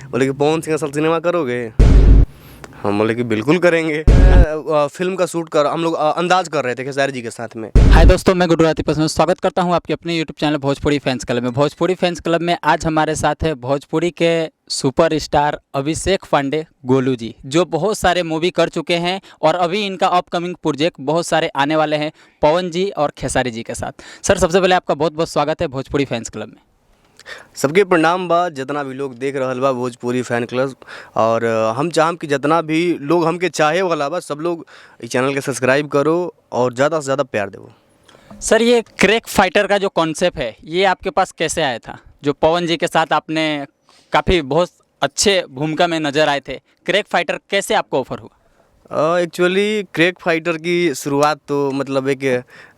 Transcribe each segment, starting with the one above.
बोले कि पवन सिंह का सिनेमा करोगे? हम बोले कि बिल्कुल करेंगे। फिल्म का शूट कर हम लोग अंदाज कर रहे थे खेसारी जी के साथ में। हाय दोस्तों, मैं गुड्डू राठी में स्वागत करता हूं आपके अपने YouTube channel Bhojpuri fans club में। भोजपुरी फैंस क्लब में आज हमारे साथ है भोजपुरी के सुपरस्टार अभिषेक पांडे गोलू जी, जो बहुत सारे मूवी कर चुके हैं और अभी इनका अपकमिंग प्रोजेक्ट बहुत सारे आने वाले हैं पवन जी और खेसारी जी के साथ। सर, सबसे पहले आपका बहुत बहुत स्वागत है भोजपुरी फैंस क्लब में। सबके प्रणाम बा, जितना भी लोग देख रहल बा भोजपुरी फैन क्लब। और हम चाहम कि जितना भी लोग हमके चाहे वाला बा सब लोग इस चैनल के सब्सक्राइब करो और ज़्यादा से ज़्यादा प्यार देवो। सर, ये क्रैक फाइटर का जो कॉन्सेप्ट है ये आपके पास कैसे आया था? जो पवन जी के साथ आपने काफ़ी बहुत अच्छे भूमिका में नज़र आए थे, क्रैक फाइटर कैसे आपको ऑफर हुआ? एक्चुअली क्रैक फाइटर की शुरुआत तो मतलब एक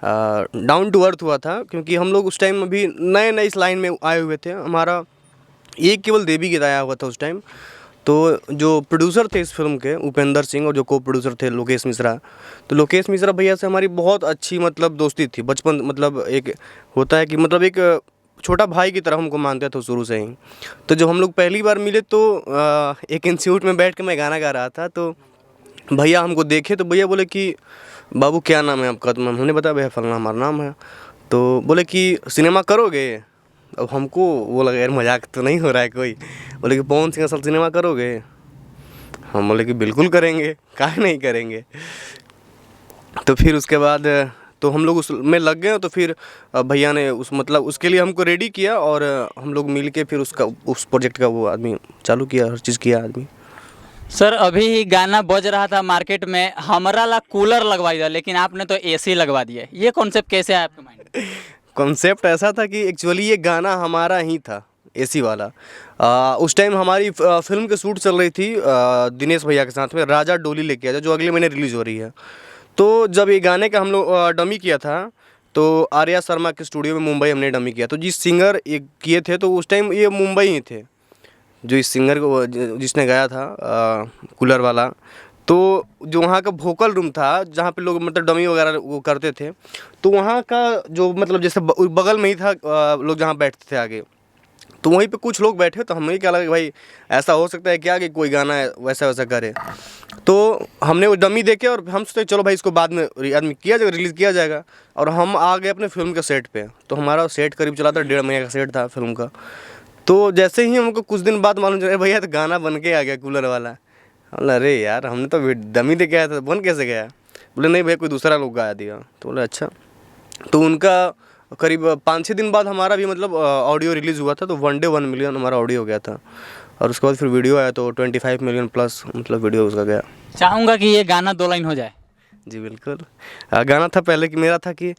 डाउन टू अर्थ हुआ था, क्योंकि हम लोग उस टाइम अभी नए नए इस लाइन में आए हुए थे। हमारा एक केवल देवी गीत आया हुआ था उस टाइम। तो जो प्रोड्यूसर थे इस फिल्म के उपेंद्र सिंह और जो को प्रोड्यूसर थे लोकेश मिश्रा, तो लोकेश मिश्रा भैया से हमारी बहुत अच्छी मतलब दोस्ती थी बचपन। मतलब एक होता है कि मतलब एक छोटा भाई की तरह हमको मानते थे शुरू से ही। तो जब हम लोग पहली बार मिले तो एक इंस्टीट्यूट में बैठ के मैं गाना गा रहा था, तो भैया हमको देखे तो भैया बोले कि बाबू क्या नाम है आपका? तो हमने बताया भैया फलना हमारा नाम है। तो बोले कि सिनेमा करोगे? अब हमको वो लगा यार मजाक तो नहीं हो रहा है कोई। बोले कि पवन सिंह का सिनेमा करोगे? हम बोले कि बिल्कुल करेंगे, काहे नहीं करेंगे। तो फिर उसके बाद तो हम लोग उसमें लग गए। तो फिर भैया ने उस मतलब उसके लिए हमको रेडी किया और हम लोग मिल के फिर उस प्रोजेक्ट का वो आदमी चालू किया, हर चीज़ किया आदमी। सर, अभी गाना बज रहा था मार्केट में, हमारा ला कूलर लगवा दिया, लेकिन आपने तो एसी लगवा दिया। ये कॉन्सेप्ट कैसे आया आपके माइंड में? कॉन्सेप्ट ऐसा था कि एक्चुअली ये गाना हमारा ही था, एसी वाला। उस टाइम हमारी फिल्म की शूट चल रही थी दिनेश भैया के साथ में, राजा डोली लेके आया जो अगले महीने रिलीज़ हो रही है। तो जब ये गाने का हम लोग डमी किया था तो आर्या शर्मा के स्टूडियो में मुंबई हमने डमी किया। तो जिस सिंगर ये किए थे तो उस टाइम ये मुंबई ही थे, जो इस सिंगर को जिसने गाया था कूलर वाला। तो जो वहाँ का वोकल रूम था जहाँ पे लोग मतलब डमी वगैरह वो करते थे, तो वहाँ का जो मतलब जैसे बगल में ही था लोग जहाँ बैठते थे आगे, तो वहीं पे कुछ लोग बैठे। तो हमें क्या लगा कि भाई ऐसा हो सकता है क्या कि कोई गाना वैसा वैसा करे। तो हमने वो डमी देखे और हम सोचे चलो भाई इसको बाद में आदमी किया जाएगा, रिलीज़ किया जाएगा। और हम आ गए अपने फिल्म के सेट पे। तो हमारा सेट करीब चला था 1.5 महीने का सेट था फिल्म का। तो जैसे ही हमको कुछ दिन बाद मालूम चला भैया तो गाना बन के आ गया कूलर वाला। बोला अरे यार हमने तो डमी दे के आया था, बन कैसे गया? बोले नहीं भैया कोई दूसरा लोग गाया दिया। तो बोले अच्छा। तो उनका करीब 5-6 दिन बाद हमारा भी मतलब ऑडियो रिलीज़ हुआ था। तो 1 डे 1 मिलियन हमारा ऑडियो हो गया था। और उसके बाद फिर वीडियो आया तो 25 मिलियन प्लस मतलब वीडियो उसका गया। चाहूँगा कि ये गाना 2 लाइन हो जाए। जी बिल्कुल। गाना था पहले कि मेरा था कि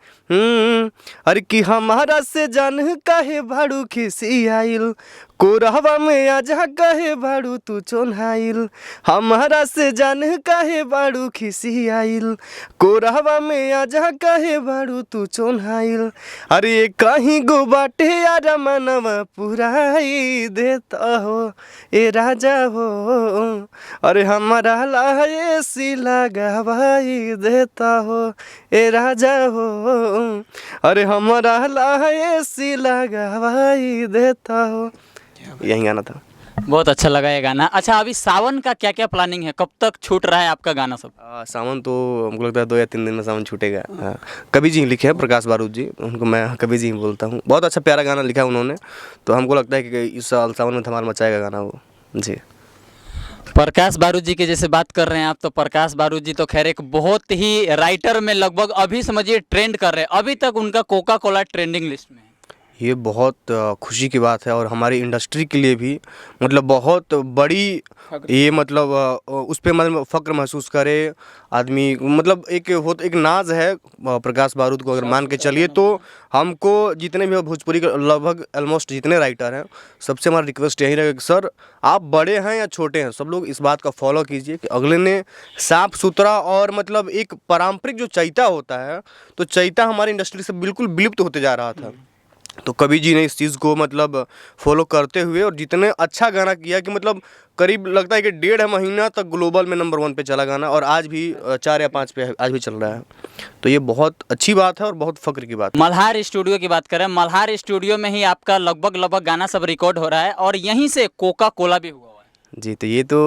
अरे कि हमारा से जान काहे भाड़ू खिसियाइल, कोरहवा में आजा काहे भाड़ू तू चोन्हाइल। हमारा से जान काहे भाड़ू खिसियाइल, कोरहवा में आजा काहे भाड़ू तू चोन्हाइल। अरे कहीं गो बाटे यार मनवा पुराई देता हो ए राजा हो, अरे हमारा लाए सी लगावाई देता हो ए राजा हो, अरे हमारा लाए सी लगावाई देता हो। यही गाना था। बहुत अच्छा लगा ये गाना। अच्छा, अभी सावन का क्या क्या प्लानिंग है? कब तक छूट रहा है आपका गाना सब? सावन तो हमको लगता है 2 या 3 दिन में सावन छूटेगा। कवि जी लिखे हैं, प्रकाश बारूद जी, उनको मैं कवि जी बोलता हूँ। बहुत अच्छा प्यारा गाना लिखा है उन्होंने। तो हमको लगता है कि इस साल सावन में धमाल मचाएगा गाना वो। जी, प्रकाश बारूद जी की जैसे बात कर रहे हैं आप, तो प्रकाश बारूद जी तो खैर एक बहुत ही राइटर में लगभग अभी समझिए ट्रेंड कर रहे हैं। अभी तक उनका कोका कोला ट्रेंडिंग लिस्ट में है। ये बहुत खुशी की बात है और हमारी इंडस्ट्री के लिए भी मतलब बहुत बड़ी ये मतलब उस पर मतलब फ़क्र महसूस करे आदमी। मतलब एक नाज है प्रकाश बारूद को अगर मान के चलिए। तो हमको जितने भी भोजपुरी के लगभग ऑलमोस्ट जितने राइटर हैं सबसे हमारा रिक्वेस्ट यही रहेगा कि सर आप बड़े हैं या छोटे हैं, सब लोग इस बात का फॉलो कीजिए कि अगले ने साफ़ सुथरा और मतलब एक पारंपरिक जो चैता होता है, तो चैता हमारी इंडस्ट्री से बिल्कुल विलुप्त होते जा रहा था। तो कवि जी ने इस चीज़ को मतलब फॉलो करते हुए और जितने अच्छा गाना किया कि मतलब करीब लगता है कि 1.5 महीना तक ग्लोबल में नंबर 1 पे चला गाना और आज भी 4 या 5 पे आज भी चल रहा है। तो ये बहुत अच्छी बात है और बहुत फ़क्र की बात है। मल्हार स्टूडियो की बात करें, मल्हार स्टूडियो में ही आपका लगभग गाना सब रिकॉर्ड हो रहा है और यहीं से कोका कोला भी हुआ है। जी, तो ये तो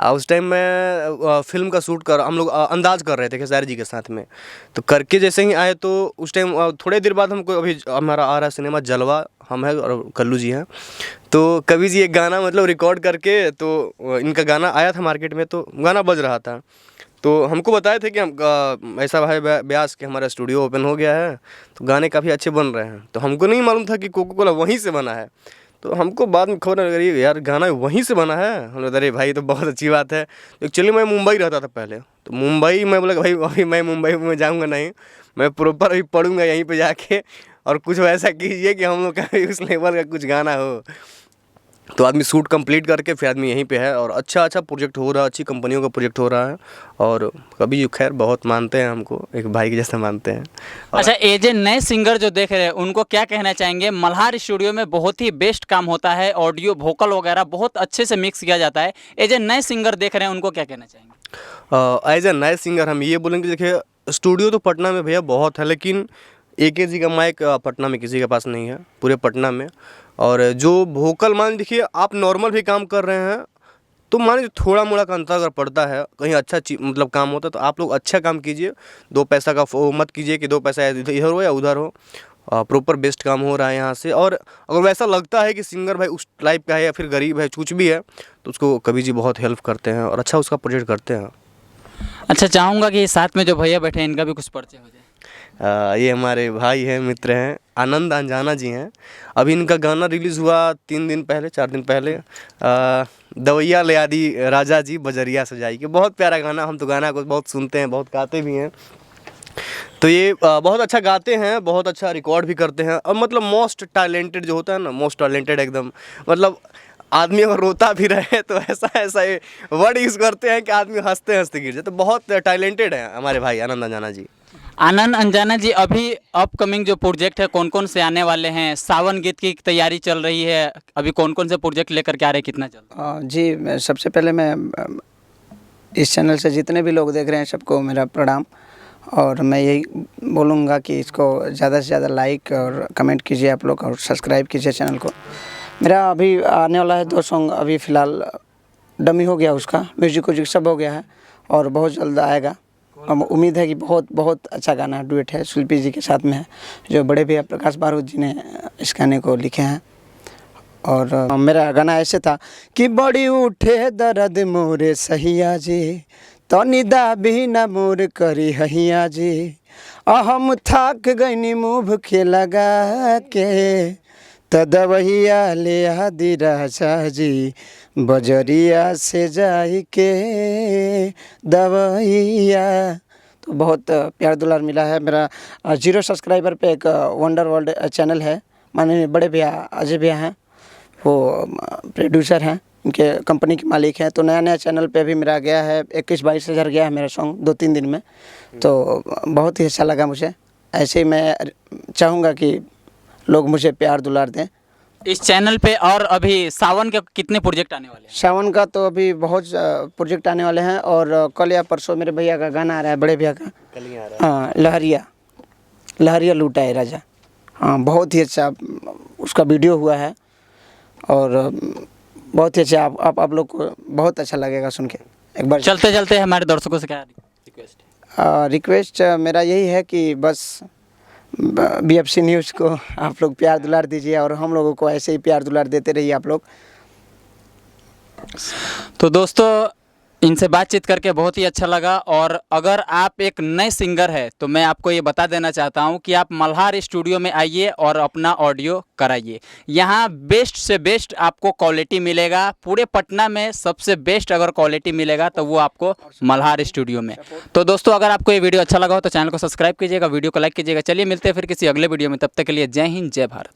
उस टाइम मैं फ़िल्म का शूट कर हम लोग अंदाज़ कर रहे थे खेसारी जी के साथ में। तो करके जैसे ही आए तो उस टाइम थोड़े देर बाद हमको अभी हमारा आ रहा है सिनेमा जलवा, हम हैं और कल्लू जी हैं। तो कवि जी एक गाना मतलब रिकॉर्ड करके तो इनका गाना आया था मार्केट में, तो गाना बज रहा था। तो हमको बताए थे कि हम ऐसा है ब्यास कि हमारा स्टूडियो ओपन हो गया है, तो गाने काफ़ी अच्छे बन रहे हैं। तो हमको नहीं मालूम था कि कोका कोला वहीं से बना है। तो हमको बाद में खबर लगी यार गाना वहीं से बना है। हम लोग अरे भाई तो बहुत अच्छी बात है। एक्चुअली मैं मुंबई रहता था पहले, तो मुंबई मैं बोला भाई अभी मैं मुंबई में जाऊँगा नहीं, मैं प्रॉपर अभी पढ़ूँगा यहीं पे जाके, और कुछ वैसा कीजिए कि हम लोग का भी उस लेवल का कुछ गाना हो। तो आदमी शूट कंप्लीट करके फिर आदमी यहीं पे है, और अच्छा अच्छा प्रोजेक्ट हो रहा है, अच्छी कंपनियों का प्रोजेक्ट हो रहा है। और कभी जी खैर बहुत मानते हैं हमको, एक भाई के जैसा मानते हैं। अच्छा, एज ए नए सिंगर जो देख रहे हैं उनको क्या कहना चाहेंगे? मल्हार स्टूडियो में बहुत ही बेस्ट काम होता है, ऑडियो वोकल वगैरह बहुत अच्छे से मिक्स किया जाता है। एज ए नए सिंगर देख रहे हैं उनको क्या कहना चाहेंगे? एज ए नए सिंगर हम ये बोलेंगे, देखिए स्टूडियो तो पटना में भैया बहुत है, लेकिन AKG का माइक पटना में किसी के पास नहीं है, पूरे पटना में। और जो वोकल मान देखिए आप नॉर्मल भी काम कर रहे हैं तो मान लीजिए थोड़ा मोड़ा का अंतर अगर पड़ता है, कहीं अच्छा मतलब काम होता है तो आप लोग अच्छा काम कीजिए, 2 पैसा का वो मत कीजिए कि 2 पैसा इधर हो या उधर हो। प्रॉपर बेस्ट काम हो रहा है यहाँ से। और अगर वैसा लगता है कि सिंगर भाई उस टाइप का है या फिर गरीब है, कुछ भी है, तो उसको कवि जी बहुत हेल्प करते हैं और अच्छा उसका प्रोजेक्ट करते हैं। अच्छा, चाहूँगा कि साथ में जो भैया बैठे हैं इनका भी कुछ परिचय हो जाए। ये हमारे भाई हैं, मित्र हैं, आनंद अंजाना जी हैं। अभी इनका गाना रिलीज़ हुआ 3 दिन पहले 4 दिन पहले, दवैया ले आदि राजा जी बजरिया सजाई के, बहुत प्यारा गाना। हम तो गाना को बहुत सुनते हैं, बहुत गाते भी हैं। तो ये बहुत अच्छा गाते हैं, बहुत अच्छा रिकॉर्ड भी करते हैं, और मतलब मोस्ट टैलेंटेड जो होता है ना, मोस्ट टैलेंटेड एकदम, मतलब आदमी अगर रोता भी रहे तो ऐसा ऐसा ये वर्ड यूज़ करते हैं कि आदमी हंसते हंसते गिर जाए। तो बहुत टैलेंटेड हैं हमारे भाई आनंद अंजाना जी। आनंद अंजाना जी, अभी अपकमिंग जो प्रोजेक्ट है कौन कौन से आने वाले हैं? सावन गीत की तैयारी चल रही है, अभी कौन कौन से प्रोजेक्ट लेकर के आ रहे हैं, कितना चल रहा है? जी, सबसे पहले मैं इस चैनल से जितने भी लोग देख रहे हैं सबको मेरा प्रणाम। और मैं यही बोलूँगा कि इसको ज़्यादा से ज़्यादा लाइक और कमेंट कीजिए आप लोग, और सब्सक्राइब कीजिए चैनल को। मेरा अभी आने वाला है 2 सॉन्ग, अभी फ़िलहाल डमी हो गया, उसका म्यूजिक व्यूजिक सब हो गया है और बहुत जल्द आएगा। हम उम्मीद है कि बहुत बहुत अच्छा गाना है, डुएट है, शिल्पी जी के साथ में है, जो बड़े भैया प्रकाश बारूद जी ने इस गाने को लिखे हैं। और मेरा गाना ऐसे था कि बड़ी उठे दर्द मोरे सहिया जी, तो निदा भी न मोर करी हहिया जी, हम थक गईनी मुँह भूखे लगा के, तो दवैया ले आदि राजा जी बजरिया से जाई के दवैया। तो बहुत प्यार दुलार मिला है। मेरा 0 सब्सक्राइबर पे एक वंडर वर्ल्ड चैनल है, माननीय बड़े भैया अजय भैया हैं, वो प्रोड्यूसर हैं, उनके कंपनी के मालिक हैं। तो नया चैनल पे भी मेरा गया है, 21-22 हज़ार गया है मेरा सॉन्ग 2-3 दिन में। तो बहुत ही अच्छा लगा मुझे। ऐसे ही मैं चाहूँगा कि लोग मुझे प्यार दुलार दें इस चैनल पे। और अभी सावन के कितने प्रोजेक्ट आने वाले हैं? सावन का तो अभी बहुत प्रोजेक्ट आने वाले हैं, और कल या परसों मेरे भैया का गाना आ रहा है, बड़े भैया का, कल ही आ रहा है। हाँ, लहरिया लूटा है राजा। हाँ, बहुत ही अच्छा उसका वीडियो हुआ है, और बहुत ही अच्छा। आप लोग को बहुत अच्छा लगेगा सुन के। एक बार चलते चलते हमारे दर्शकों से क्या रिक्वेस्ट है? रिक्वेस्ट मेरा यही है कि बस BFC न्यूज़ को आप लोग प्यार दुलार दीजिए, और हम लोगों को ऐसे ही प्यार दुलार देते रहिए आप लोग। तो दोस्तों, इनसे बातचीत करके बहुत ही अच्छा लगा। और अगर आप एक नए सिंगर है तो मैं आपको ये बता देना चाहता हूँ कि आप मल्हार स्टूडियो में आइए और अपना ऑडियो कराइए। यहाँ बेस्ट से बेस्ट आपको क्वालिटी मिलेगा। पूरे पटना में सबसे बेस्ट अगर क्वालिटी मिलेगा तो वो आपको मल्हार स्टूडियो में। तो दोस्तों, अगर आपको ये वीडियो अच्छा लगा हो तो चैनल को सब्सक्राइब कीजिएगा, वीडियो को लाइक कीजिएगा। चलिए मिलते हैं फिर किसी अगले वीडियो में, तब तक के लिए जय हिंद, जय भारत।